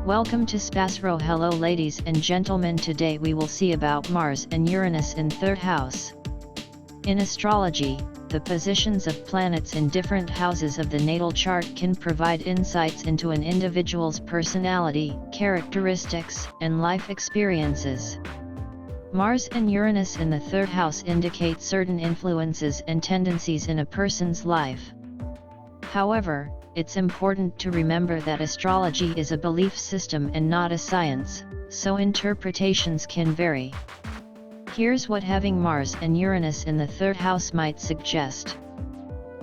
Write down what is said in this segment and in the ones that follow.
Welcome to SPASRO. Hello ladies and gentlemen, today we will see about Mars and Uranus in 3rd house. In astrology, the positions of planets in different houses of the natal chart can provide insights into an individual's personality, characteristics, and life experiences. Mars and Uranus in the 3rd house indicate certain influences and tendencies in a person's life. However, it's important to remember that astrology is a belief system and not a science, so interpretations can vary. Here's what having Mars and Uranus in the 3rd house might suggest.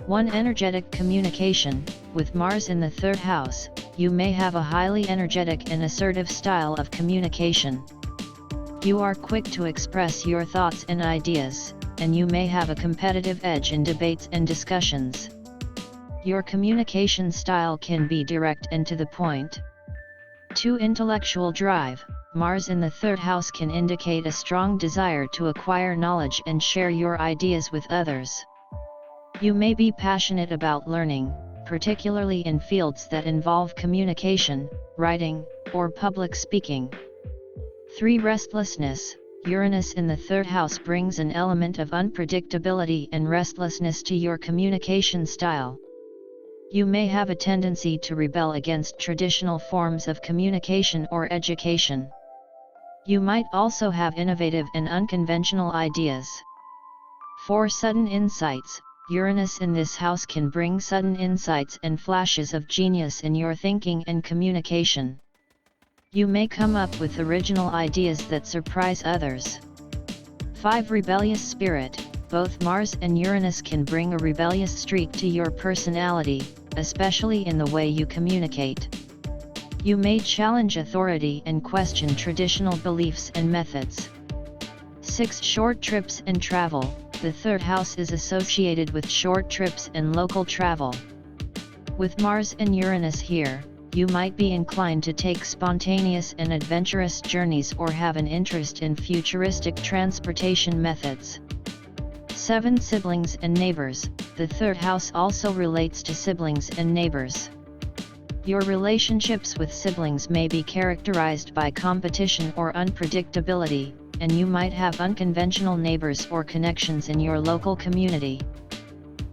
1. Energetic communication. With Mars in the 3rd house, you may have a highly energetic and assertive style of communication. You are quick to express your thoughts and ideas, and you may have a competitive edge in debates and discussions. Your communication style can be direct and to the point. 2. Intellectual drive. Mars in the 3rd house can indicate a strong desire to acquire knowledge and share your ideas with others. You may be passionate about learning, particularly in fields that involve communication, writing, or public speaking. 3. Restlessness. Uranus in the 3rd house brings an element of unpredictability and restlessness to your communication style. You may have a tendency to rebel against traditional forms of communication or education. You might also have innovative and unconventional ideas. 4. Sudden insights. Uranus in this house can bring sudden insights and flashes of genius in your thinking and communication. You may come up with original ideas that surprise others. 5. Rebellious spirit. Both Mars and Uranus can bring a rebellious streak to your personality, especially in the way you communicate. You may challenge authority and question traditional beliefs and methods. 6. Short trips and travel. The 3rd house is associated with short trips and local travel. With Mars and Uranus here, you might be inclined to take spontaneous and adventurous journeys or have an interest in futuristic transportation methods. 7. Siblings and neighbors. The 3rd house also relates to siblings and neighbors. Your relationships with siblings may be characterized by competition or unpredictability, and you might have unconventional neighbors or connections in your local community.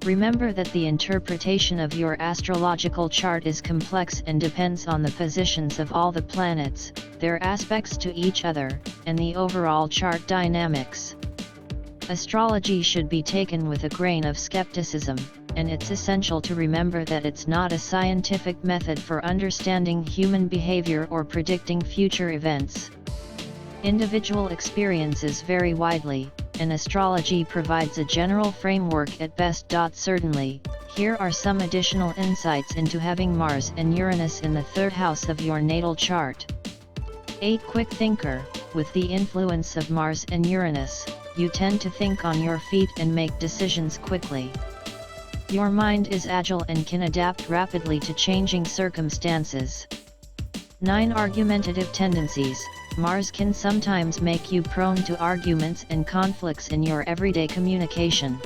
Remember that the interpretation of your astrological chart is complex and depends on the positions of all the planets, their aspects to each other, and the overall chart dynamics. Astrology should be taken with a grain of skepticism, and it's essential to remember that it's not a scientific method for understanding human behavior or predicting future events. Individual experiences vary widely, and astrology provides a general framework at best. Certainly, here are some additional insights into having Mars and Uranus in the 3rd house of your natal chart. 8. Quick thinker. With the influence of Mars and Uranus, you tend to think on your feet and make decisions quickly. Your mind is agile and can adapt rapidly to changing circumstances. 9. Argumentative tendencies. Mars can sometimes make you prone to arguments and conflicts in your everyday communication.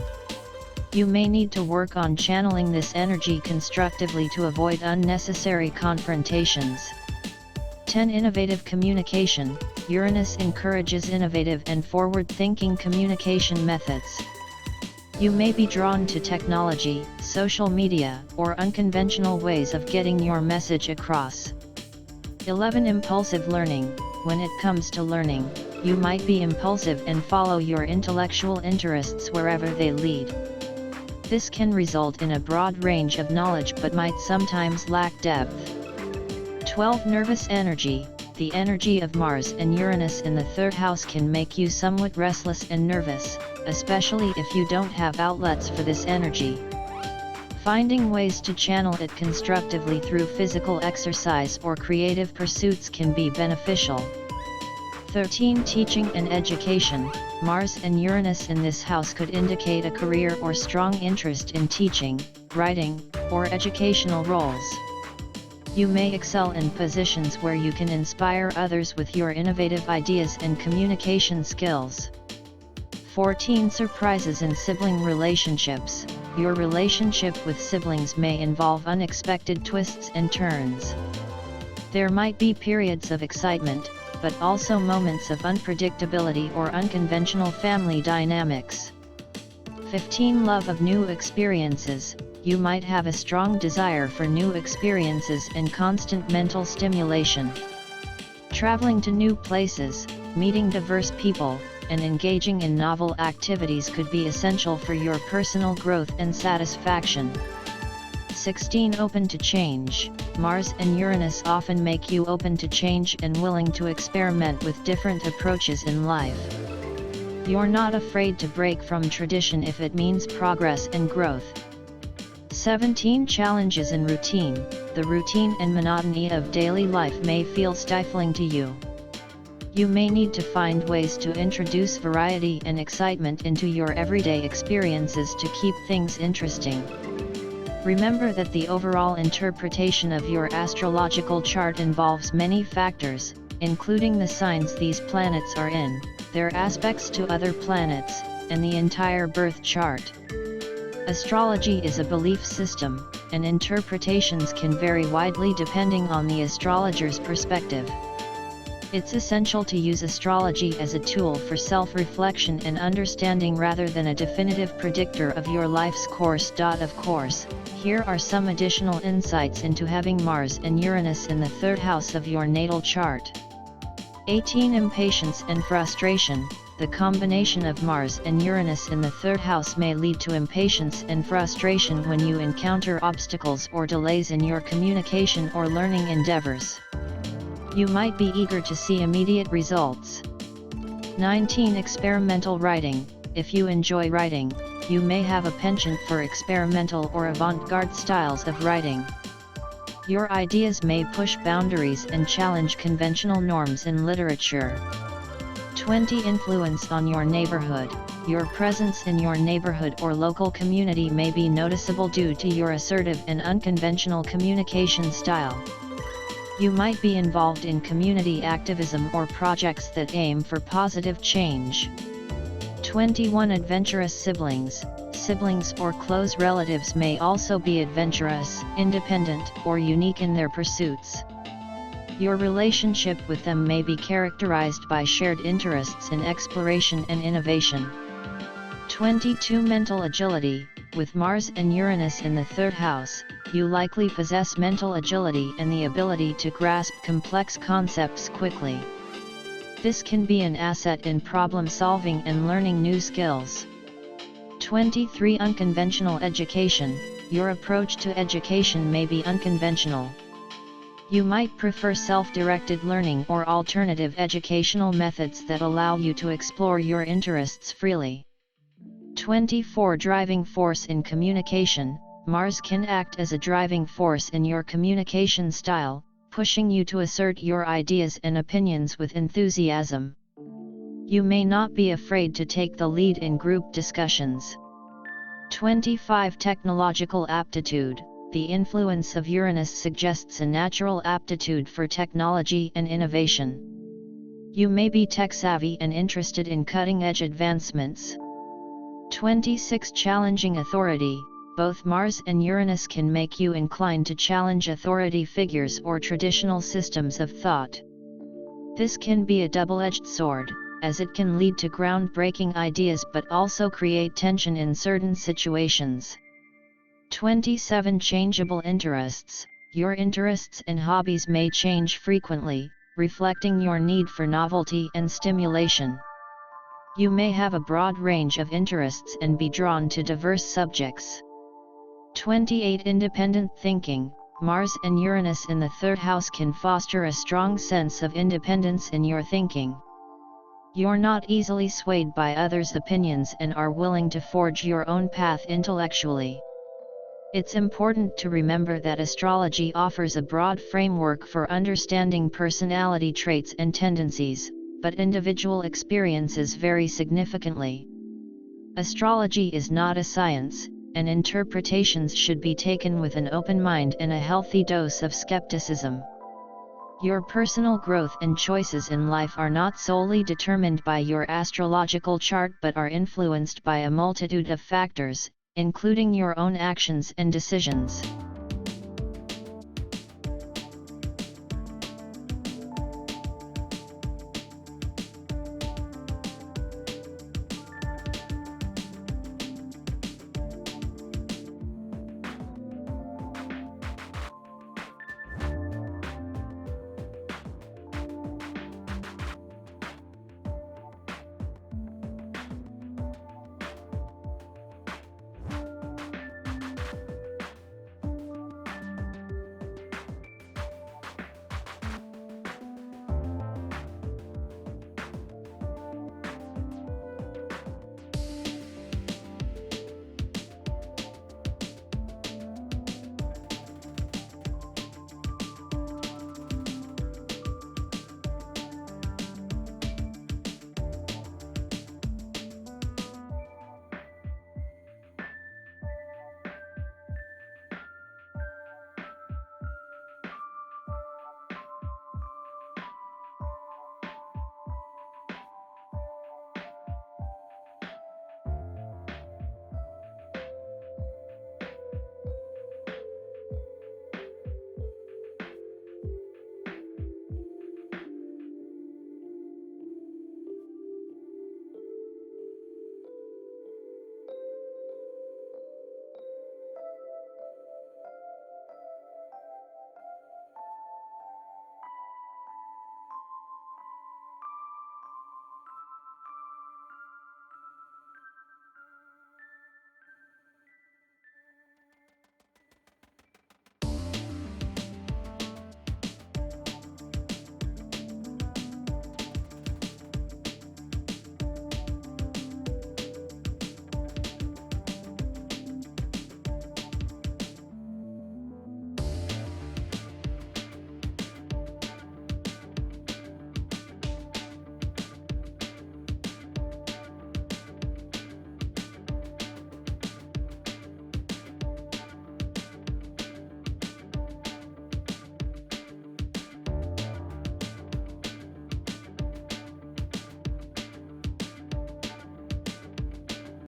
You may need to work on channeling this energy constructively to avoid unnecessary confrontations. 10. Innovative communication. Uranus encourages innovative and forward-thinking communication methods. You may be drawn to technology, social media, or unconventional ways of getting your message across. 11. Impulsive learning. When it comes to learning, you might be impulsive and follow your intellectual interests wherever they lead. This can result in a broad range of knowledge but might sometimes lack depth. 12. Nervous energy. The energy of Mars and Uranus in the 3rd house can make you somewhat restless and nervous, especially if you don't have outlets for this energy. Finding ways to channel it constructively through physical exercise or creative pursuits can be beneficial. 13. Teaching and education. Mars and Uranus in this house could indicate a career or strong interest in teaching, writing, or educational roles. You may excel in positions where you can inspire others with your innovative ideas and communication skills. 14. Surprises in sibling relationships. Your relationship with siblings may involve unexpected twists and turns. There might be periods of excitement, but also moments of unpredictability or unconventional family dynamics. 15. Love of new experiences. You might have a strong desire for new experiences and constant mental stimulation. Traveling to new places, meeting diverse people, and engaging in novel activities could be essential for your personal growth and satisfaction. 16. Open to change. Mars and Uranus often make you open to change and willing to experiment with different approaches in life. You're not afraid to break from tradition if it means progress and growth. 17. Challenges in routine. The routine and monotony of daily life may feel stifling to you. You may need to find ways to introduce variety and excitement into your everyday experiences to keep things interesting. Remember that the overall interpretation of your astrological chart involves many factors, including the signs these planets are in, their aspects to other planets, and the entire birth chart. Astrology is a belief system, and interpretations can vary widely depending on the astrologer's perspective. It's essential to use astrology as a tool for self-reflection and understanding rather than a definitive predictor of your life's course. Of course, here are some additional insights into having Mars and Uranus in the third house of your natal chart. 18. Impatience and frustration. The combination of Mars and Uranus in the third house may lead to impatience and frustration when you encounter obstacles or delays in your communication or learning endeavors. You might be eager to see immediate results. 19. Experimental writing. If you enjoy writing, you may have a penchant for experimental or avant-garde styles of writing. Your ideas may push boundaries and challenge conventional norms in literature. 20. Influence on your neighborhood. Your presence in your neighborhood or local community may be noticeable due to your assertive and unconventional communication style. You might be involved in community activism or projects that aim for positive change. 21. Adventurous siblings. Siblings or close relatives may also be adventurous, independent, or unique in their pursuits. Your relationship with them may be characterized by shared interests in exploration and innovation. 22. Mental agility. With Mars and Uranus in the third house, you likely possess mental agility and the ability to grasp complex concepts quickly. This can be an asset in problem solving and learning new skills. 23. Unconventional education. Your approach to education may be unconventional. You might prefer self-directed learning or alternative educational methods that allow you to explore your interests freely. 24. Driving force in communication. Mars can act as a driving force in your communication style, pushing you to assert your ideas and opinions with enthusiasm. You may not be afraid to take the lead in group discussions. 25. Technological aptitude. The influence of Uranus suggests a natural aptitude for technology and innovation. You may be tech-savvy and interested in cutting-edge advancements. 26. Challenging authority. Both Mars and Uranus can make you inclined to challenge authority figures or traditional systems of thought. This can be a double-edged sword, as it can lead to groundbreaking ideas but also create tension in certain situations. 27. Changeable interests. Your interests and hobbies may change frequently, reflecting your need for novelty and stimulation. You may have a broad range of interests and be drawn to diverse subjects. 28. Independent thinking. Mars and Uranus in the third house can foster a strong sense of independence in your thinking. You're not easily swayed by others' opinions and are willing to forge your own path intellectually. It's important to remember that astrology offers a broad framework for understanding personality traits and tendencies, but individual experiences vary significantly. Astrology is not a science, and interpretations should be taken with an open mind and a healthy dose of skepticism. Your personal growth and choices in life are not solely determined by your astrological chart but are influenced by a multitude of factors, including your own actions and decisions.